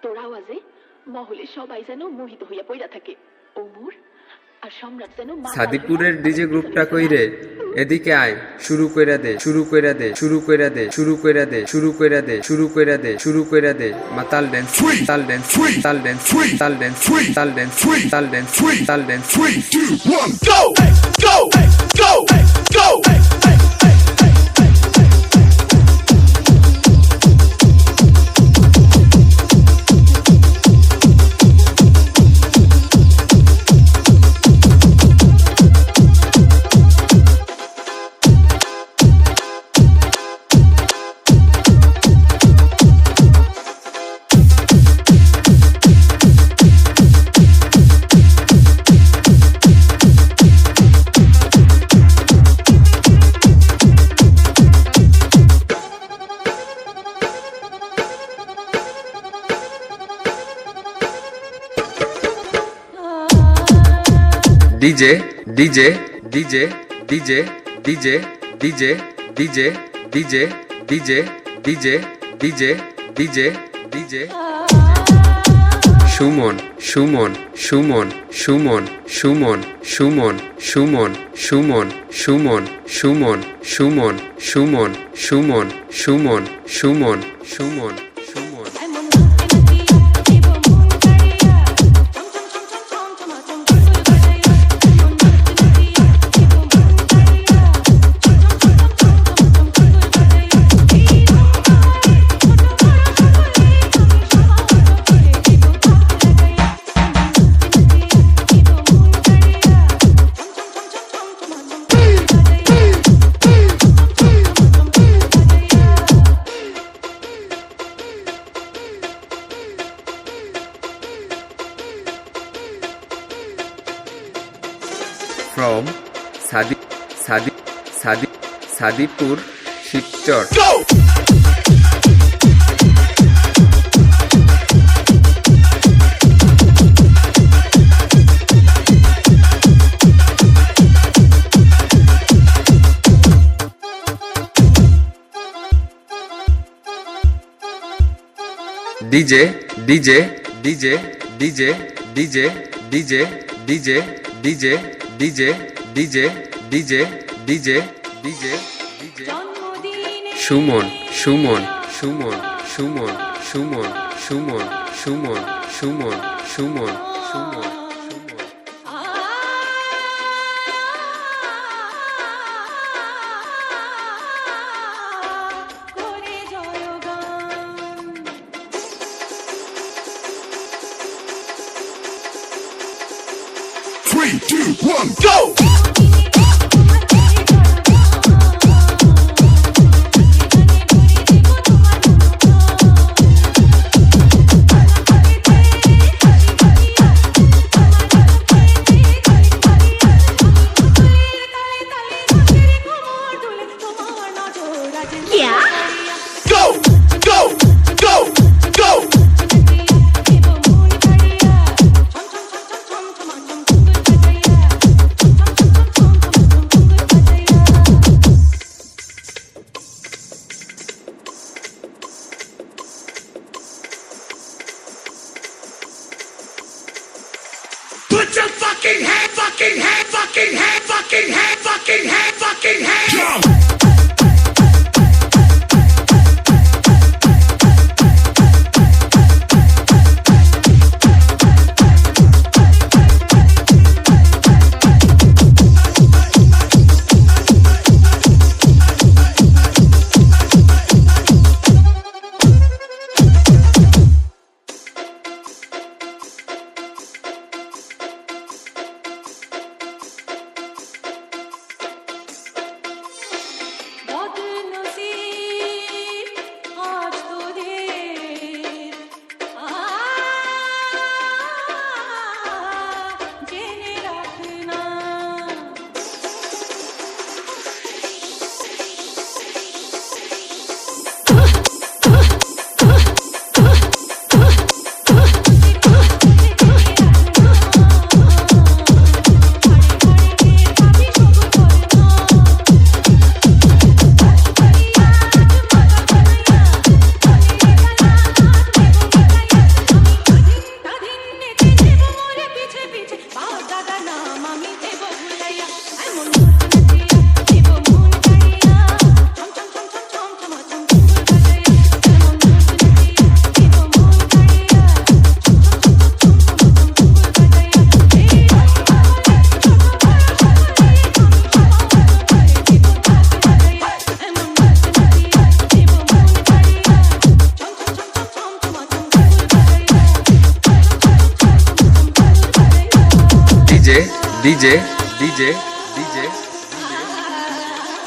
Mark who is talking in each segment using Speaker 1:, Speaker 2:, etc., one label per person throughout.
Speaker 1: তোর আওয়াজে মহলে সবাই যেন মোহিত হইয়া পইরা থাকে। ওমর আর সম্রাট যেন
Speaker 2: সাদিপুরের ডিজে গ্রুপটা কইরে এদিকে আয়, শুরু কইরা দে, শুরু কইরা দে, শুরু কইরা দে, শুরু কইরা দে, শুরু কইরা দে, শুরু কইরা দে, শুরু কইরা দে, মাতাল ড্যান্স, তাল ড্যান্স, তাল ড্যান্স, তাল ড্যান্স, তাল ড্যান্স, তাল ড্যান্স, তাল dance,
Speaker 3: 3, 2, 1, go! Go! Go! Go!
Speaker 2: DJ, DJ, DJ, DJ, DJ, DJ, DJ, DJ, DJ, DJ, DJ, DJ, DJ, Suman, Suman, Suman, Suman, Suman, Suman, Suman, Suman, Suman, Suman, Suman, Suman, Suman, Suman, Suman, Suman, Suman. From Sadipur, Shipchor.
Speaker 3: Go!
Speaker 2: DJ, DJ, DJ, DJ, DJ, DJ, DJ, DJ, DJ, DJ, DJ, DJ, DJ, DJ, Suman, Suman, Suman, Suman, Suman, Suman, Suman, Suman, Suman, Suman.
Speaker 3: Three, two, one, go! Go! Go! Go! Go! Put your fucking hand, fucking hand, fucking hand, fucking hand, fucking hand, fucking hand. Jump!
Speaker 2: DJ DJ DJ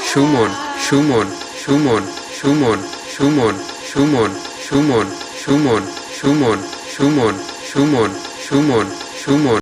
Speaker 2: Suman Suman Suman Suman Suman Suman Suman Suman Suman Suman Suman Suman Suman